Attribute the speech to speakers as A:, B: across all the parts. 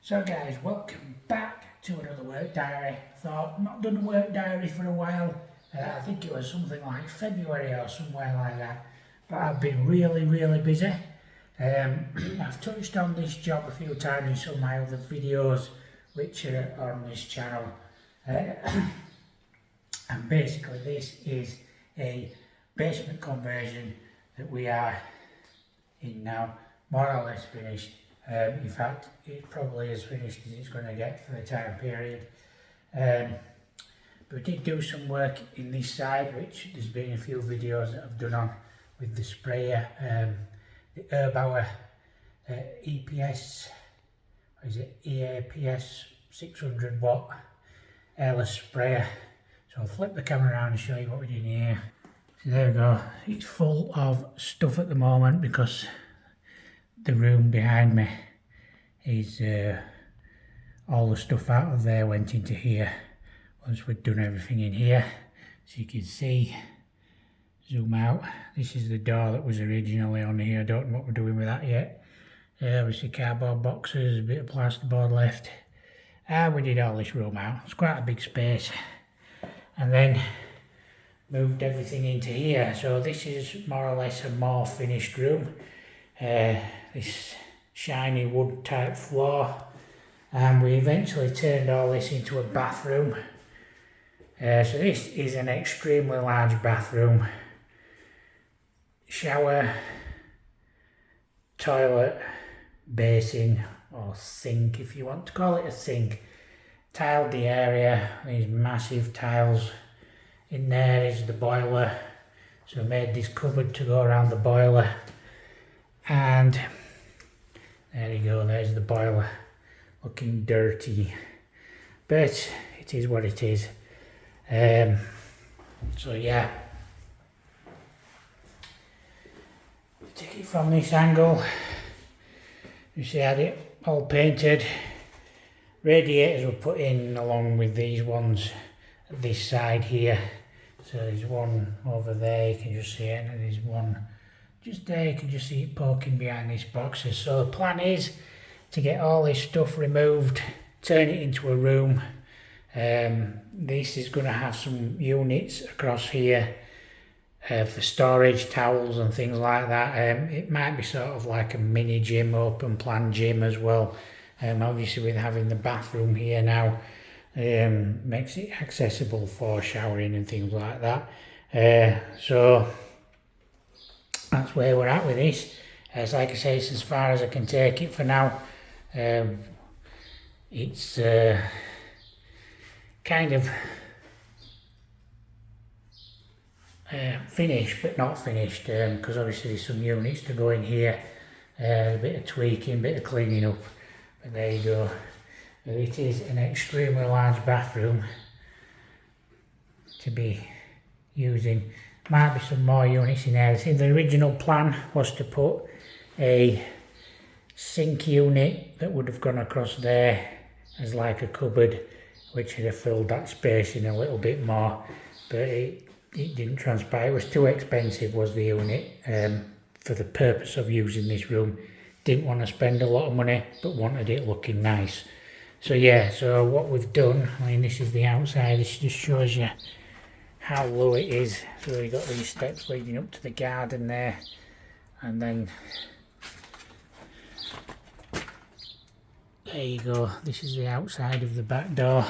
A: So guys, welcome back to another work diary. Thought, not done a work diary for a while. I think it was something like February or somewhere like that. But I've been really busy. I've touched on this job a few times in some of my other videos which are on this channel. And basically this is a basement conversion that we are in now, more or less finished. In fact, it probably as finished as it's going to get for the time period. But we did do some work in this side, which there's been a few videos that I've done on with the sprayer, the Erbauer EPS, or is it EAPS 600 watt airless sprayer. So I'll flip the camera around and show you what we did here. So there we go, it's full of stuff at the moment because the room behind me is all the stuff out of there went into here once we'd done everything in here. So you can see, zoom out, this is the door that was originally on here. I don't know what we're doing with that yet. Obviously cardboard boxes, a bit of plasterboard left, and we did all this room out. It's quite a big space, and then moved everything into here. So this is more or less a more finished room. This shiny wood type floor, and we eventually turned all this into a bathroom. So this is an extremely large bathroom, shower, toilet, basin or sink if you want to call it a sink. Tiled the area, these massive tiles. In there is the boiler, so I made this cupboard to go around the boiler. And there you go, there's the boiler, looking dirty, but it is what it is. So yeah, take it from this angle. You see I had it all painted. Radiators were put in along with these ones at this side here. So there's one over there, you can just see it, and there's one just there, you can just see it poking behind these boxes. So the plan is to get all this stuff removed, turn it into a room. This is going to have some units across here for storage, towels and things like that. It might be sort of like a mini gym, open plan gym as well. Obviously with having the bathroom here now, makes it accessible for showering and things like that. So that's where we're at with this. It's like I say, it's as far as I can take it for now. It's kind of finished but not finished, because obviously there's some units to go in here, a bit of tweaking, a bit of cleaning up, but there you go. It is an extremely large bathroom to be using. Might be some more units in there. See, the original plan was to put a sink unit that would have gone across there as like a cupboard, which would have filled that space in a little bit more, but it didn't transpire. It was too expensive, was the unit, for the purpose of using this room. Didn't want to spend a lot of money, but wanted it looking nice. So yeah, so what we've done, I mean, this is the outside. This just shows you how low it is. So we've got these steps leading up to the garden there, and then there you go, this is the outside of the back door,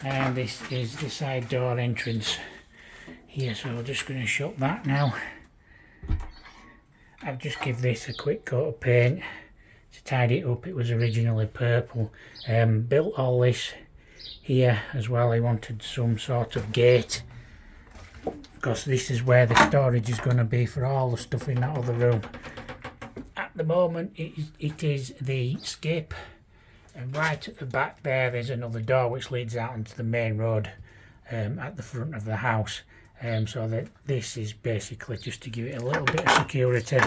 A: and this is the side door entrance here. So I'm just going to shut that now. I've just give this a quick coat of paint to tidy it up. It was originally purple. Built all this here as well. I wanted some sort of gate, because this is where the storage is going to be for all the stuff in that other room. At the moment it is the skip, and right at the back there's another door which leads out into the main road at the front of the house. So that this is basically just to give it a little bit of security,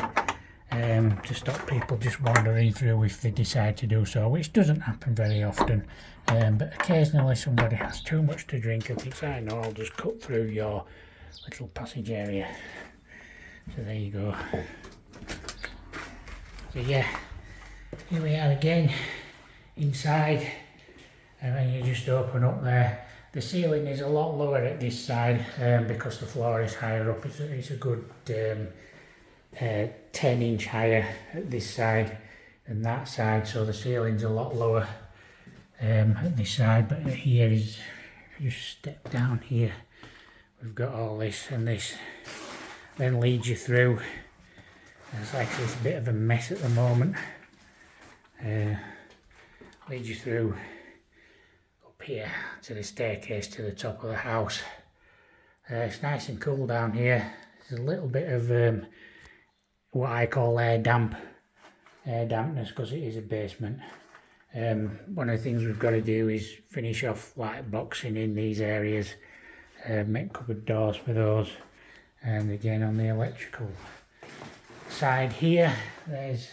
A: to stop people just wandering through if they decide to do so, which doesn't happen very often, but occasionally somebody has too much to drink and thinks, I know, I'll just cut through your little passage area. So there you go. So yeah, here we are again inside, and then you just open up there. The ceiling is a lot lower at this side because the floor is higher up. It's a good 10-inch higher at this side than that side, so the ceiling's a lot lower at this side. But here is, if you just step down here, we've got all this, and this then leads you through. It's actually a bit of a mess at the moment. Leads you through up here to the staircase to the top of the house. It's nice and cool down here. There's a little bit of what I call air dampness because it is a basement. One of the things we've got to do is finish off light boxing in these areas, make cupboard doors for those, and again on the electrical side here there's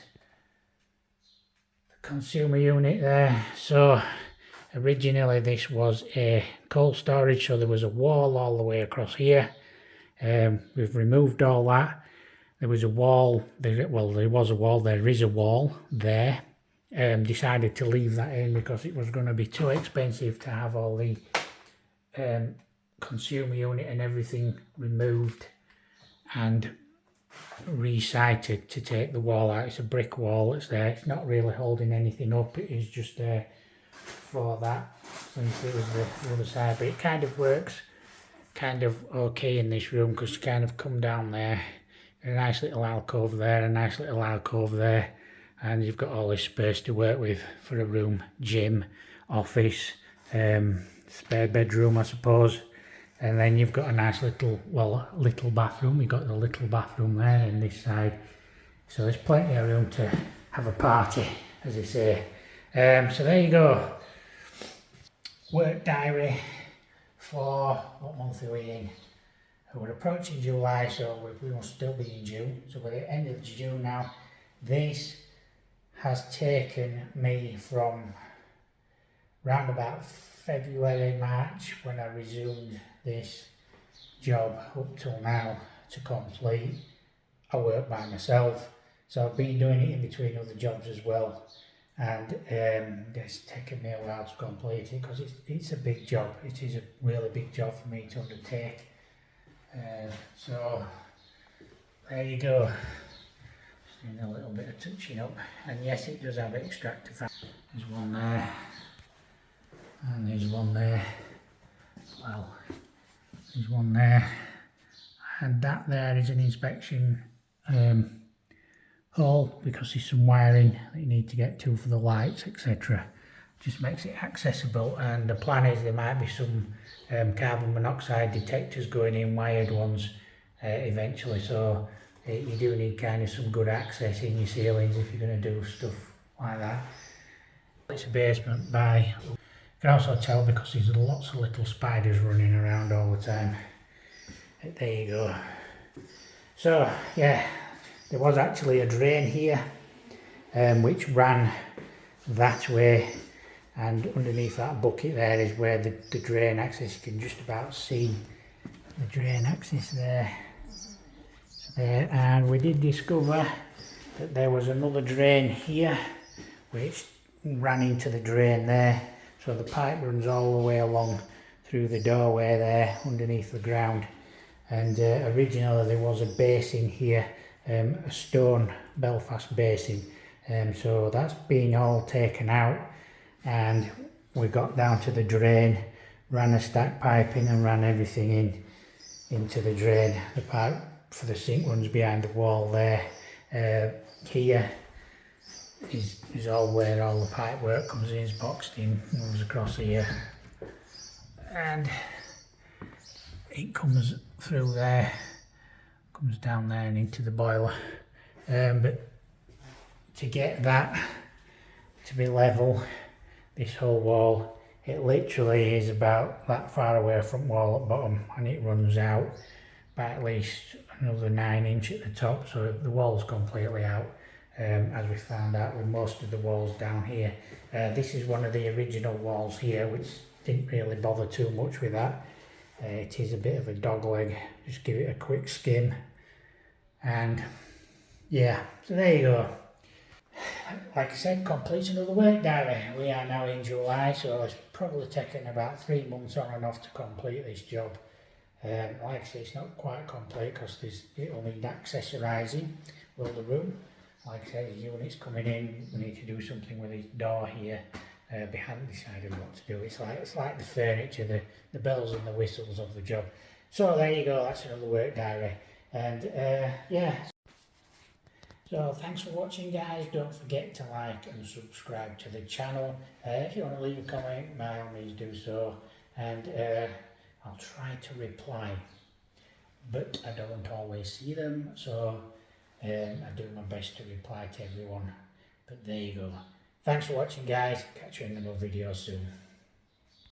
A: the consumer unit there. So originally this was a coal storage, so there was a wall all the way across here. We've removed all that. There was a wall, there was a wall, there is a wall there. Decided to leave that in because it was going to be too expensive to have all the consumer unit and everything removed and resited to take the wall out. It's a brick wall that's there. It's not really holding anything up. It is just there for that. So you see it was the other side, but it kind of works kind of okay in this room because you kind of come down there, a nice little alcove there, a nice little alcove there, and you've got all this space to work with for a room, gym, office, spare bedroom I suppose. And then you've got a nice little bathroom. You've got the little bathroom there in this side. So there's plenty of room to have a party, as they say. So there you go. Work diary for, what month are we in? We're approaching July, so we must still be in June. So we're at the end of June now. This has taken me from round about February, March, when I resumed this job, up till now to complete. I work by myself, so I've been doing it in between other jobs as well, and it's taken me a while to complete it because it's a big job. It is a really big job for me to undertake. So there you go. Just doing a little bit of touching up, and yes, it does have extractor fan. There's one there. And there's one there, well, there's one there, and that there is an inspection hole because there's some wiring that you need to get to for the lights, etc. Just makes it accessible, and the plan is there might be some carbon monoxide detectors going in, wired ones, eventually, so you do need kind of some good access in your ceilings if you're going to do stuff like that. It's a basement by... You can also tell because there's lots of little spiders running around all the time. There you go. So yeah, there was actually a drain here which ran that way, and underneath that bucket there is where the drain access. You can just about see the drain access there. There, and we did discover that there was another drain here which ran into the drain there. So the pipe runs all the way along through the doorway there underneath the ground, and originally there was a basin here, a stone Belfast basin, so that's been all taken out, and we got down to the drain, ran a stack pipe in and ran everything into the drain. The pipe for the sink runs behind the wall there. Here is all where all the pipe work comes in, is boxed in, moves across here, and it comes through there, comes down there and into the boiler. But to get that to be level, this whole wall, it literally is about that far away from wall at bottom, and it runs out by at least another 9 inch at the top, so the wall's completely out. As we found out with most of the walls down here. This is one of the original walls here, which didn't really bother too much with that. It is a bit of a dog leg. Just give it a quick skim, and yeah, so there you go. Like I said, complete another work diary. We are now in July, so it's probably taken about 3 months on and off to complete this job. Like I say, it's not quite complete because it'll need accessorising with the room. Like I say, the unit's coming in, we need to do something with this door here. We haven't decided what to do. It's like the furniture, the bells and the whistles of the job. So there you go, that's another work diary. And yeah. So thanks for watching, guys. Don't forget to like and subscribe to the channel. If you want to leave a comment, by all means do so. And I'll try to reply, but I don't always see them, so I do my best to reply to everyone. But there you go. Thanks for watching, guys. Catch you in another video soon.